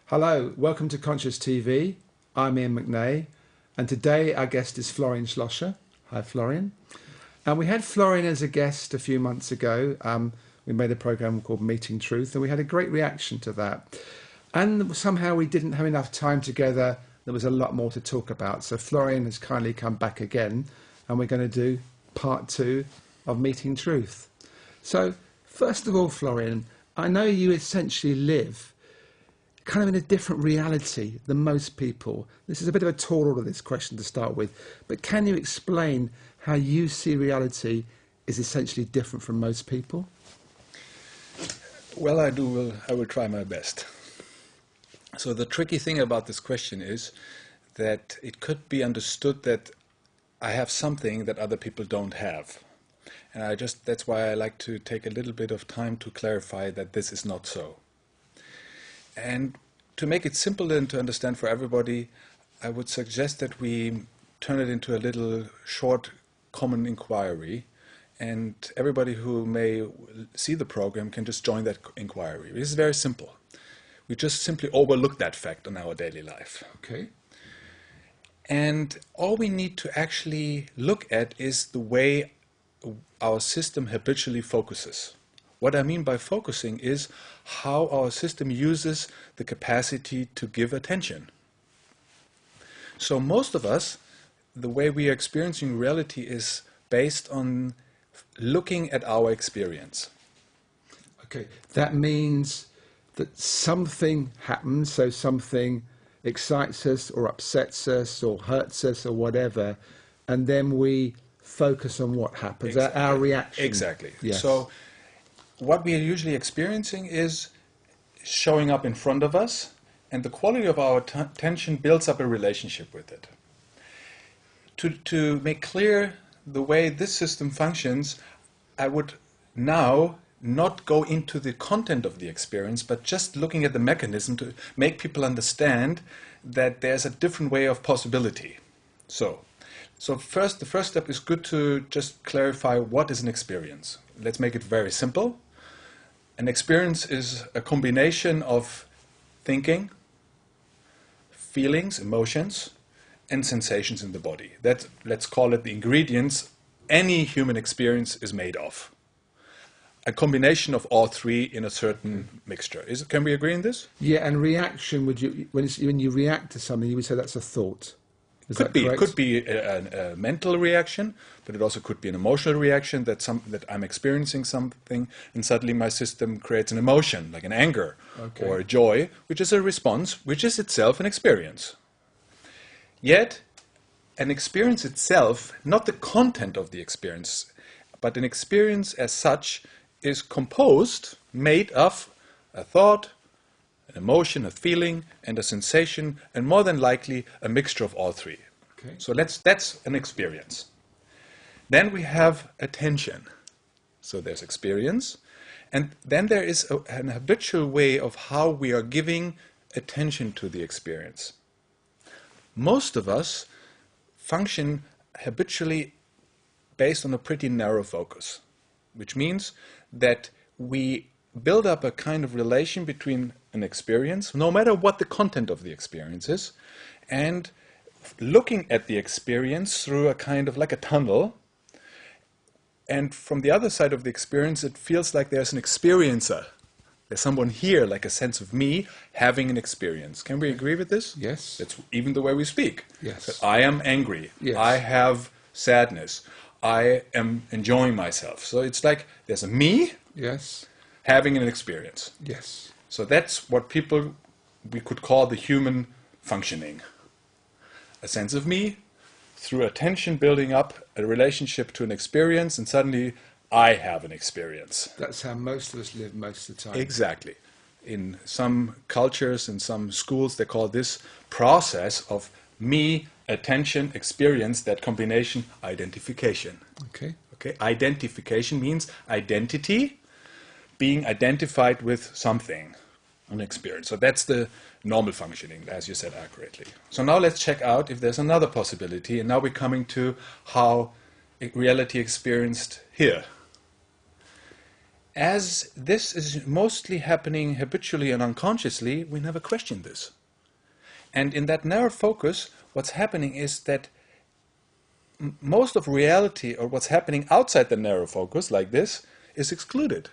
Hello, welcome to Conscious TV. I'm Iain McNay, and today our guest is Florian Schlosser. Hi, Florian. And we had Florian as a guest a few months ago. We made a program called Meeting Truth, and we had a great reaction to that. And somehow we didn't have enough time together. There was a lot more to talk about. So Florian has kindly come back again, and we're going to do part 2 of Meeting Truth. So first of all, Florian, I know you essentially live kind of in a different reality than most people. This is a bit of a tall order, this question to start with, but can you explain how you see reality is essentially different from most people? Well, I will try my best. So the tricky thing about this question is that it could be understood that I have something that other people don't have. And that's why I like to take a little bit of time to clarify that this is not so. And to make it simple and to understand for everybody, I would suggest that we turn it into a little short common inquiry, and everybody who may see the program can just join that inquiry. It is very simple. We just simply overlook that fact in our daily life. Okay. And all we need to actually look at is the way our system habitually focuses. What I mean by focusing is how our system uses the capacity to give attention. So most of us, the way we are experiencing reality is based on looking at our experience. Okay, that means that something happens, so something excites us or upsets us or hurts us or whatever, and then we focus on what happens, Exactly. our reaction. Exactly. Yes. So what we are usually experiencing is showing up in front of us, and the quality of our attention builds up a relationship with it. To make clear the way this system functions, I would now not go into the content of the experience, but just looking at the mechanism to make people understand that there's a different way of possibility. So the first step is good to just clarify what is an experience. Let's make it very simple. An experience is a combination of thinking, feelings, emotions, and sensations in the body. Let's call it the ingredients any human experience is made of. A combination of all three in a certain mixture. Can we agree on this? Yeah, and reaction, when you react to something, you would say that's a thought. Is that correct? It could be a mental reaction, but it also could be an emotional reaction that I'm experiencing something, and suddenly my system creates an emotion, like an anger or a joy, which is a response, which is itself an experience. Yet, an experience itself, not the content of the experience, but an experience as such, is composed, made of a thought, an emotion, a feeling, and a sensation, and more than likely a mixture of all three. Okay. So that's an experience. Then we have attention. So there's experience, and then there is an habitual way of how we are giving attention to the experience. Most of us function habitually based on a pretty narrow focus, which means that we build up a kind of relation between an experience, no matter what the content of the experience is, and looking at the experience through a kind of like a tunnel. And from the other side of the experience, it feels like there's an experiencer. There's someone here, like a sense of me having an experience. Can we agree with this? Yes. That's even the way we speak. Yes. That I am angry. Yes. I have sadness. I am enjoying myself. So it's like there's a me. Yes. Having an experience. Yes. So that's what we could call the human functioning. A sense of me, through attention building up a relationship to an experience, and suddenly I have an experience. That's how most of us live most of the time. Exactly. In some cultures, in some schools, they call this process of me, attention, experience, that combination, identification. Okay. Okay. Identification means identity, being identified with something, an experience. So that's the normal functioning, as you said accurately. So now let's check out if there's another possibility, and now we're coming to how reality experienced here. as this is mostly happening habitually and unconsciously, we never question this. And in that narrow focus, what's happening is that most of reality, or what's happening outside the narrow focus, like this, is excluded.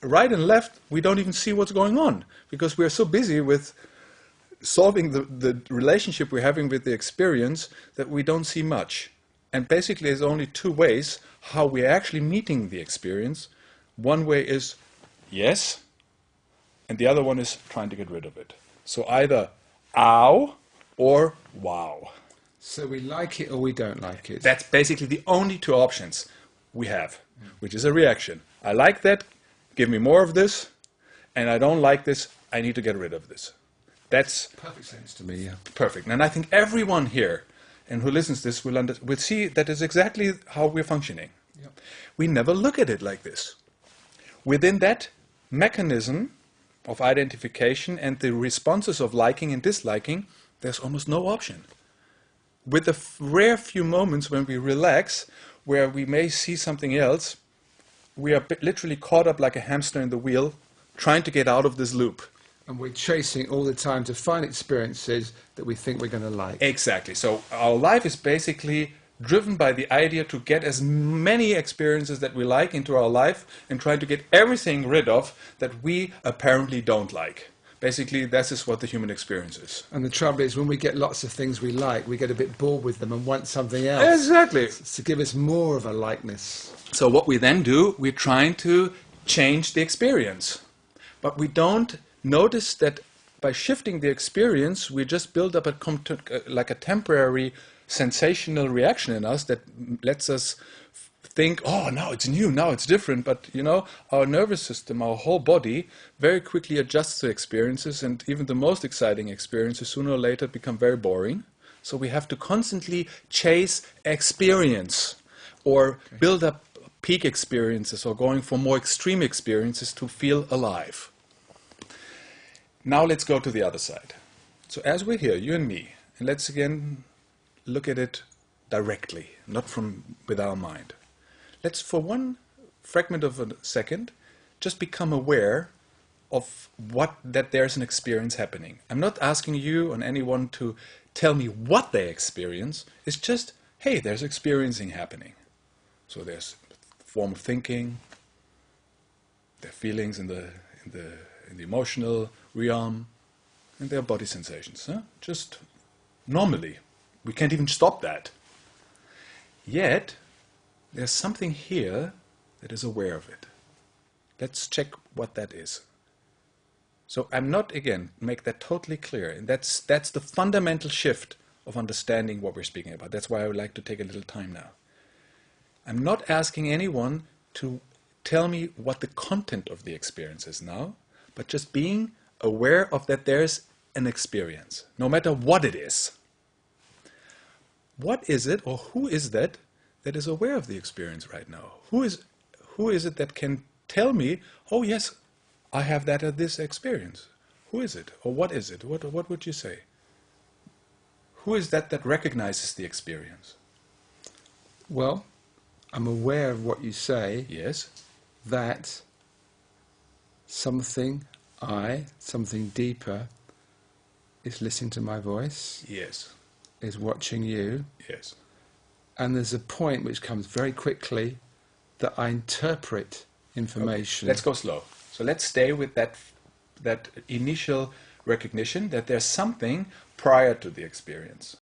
Right and left, we don't even see what's going on, because we're so busy with solving the relationship we're having with the experience that we don't see much. And basically, there's only two ways how we're actually meeting the experience. One way is yes, and the other one is trying to get rid of it. So either ow or wow. So we like it or we don't like it. That's basically the only two options we have, which is a reaction. I like that, give me more of this, and I don't like this, I need to get rid of this. That's perfect sense to me, yeah. Perfect. And I think everyone here and who listens to this will see that is exactly how we're functioning. Yep. We never look at it like this. Within that mechanism of identification and the responses of liking and disliking, there's almost no option. With the rare few moments when we relax, where we may see something else, we are literally caught up like a hamster in the wheel, trying to get out of this loop. And we're chasing all the time to find experiences that we think we're going to like. Exactly. So our life is basically driven by the idea to get as many experiences that we like into our life and trying to get everything rid of that we apparently don't like. Basically, this is what the human experience is. And the trouble is, when we get lots of things we like, we get a bit bored with them and want something else. Exactly. To give us more of a likeness. So what we then do, we're trying to change the experience. But we don't notice that by shifting the experience, we just build up like a temporary sensational reaction in us that lets us think, oh, now it's new, now it's different. But, you know, our nervous system, our whole body very quickly adjusts to experiences, and even the most exciting experiences sooner or later become very boring. So we have to constantly chase experience or build up peak experiences or going for more extreme experiences to feel alive. Now let's go to the other side. So as we're here, you and me, and let's again look at it directly, not from with our mind. Let's, for one fragment of a second, just become aware of that there's an experience happening. I'm not asking you or anyone to tell me what they experience. It's just, hey, there's experiencing happening. So there's form of thinking, their feelings in the emotional realm, and their body sensations. Huh? Just normally. We can't even stop that. Yet, there's something here that is aware of it. Let's check what that is. So I'm not, again, make that totally clear. And that's the fundamental shift of understanding what we're speaking about. That's why I would like to take a little time now. I'm not asking anyone to tell me what the content of the experience is now, but just being aware of that there's an experience, no matter what it is. What is it, or who is that is aware of the experience right now? Who is it that can tell me, oh yes, I have that at this experience? Who is it, or what is it? What would you say? Who is that recognizes the experience? Well, I'm aware of what you say. Yes. That something deeper is listening to my voice. Yes. Is watching you. Yes. And there's a point which comes very quickly that I interpret information. Okay. Let's go slow. So let's stay with that initial recognition that there's something prior to the experience.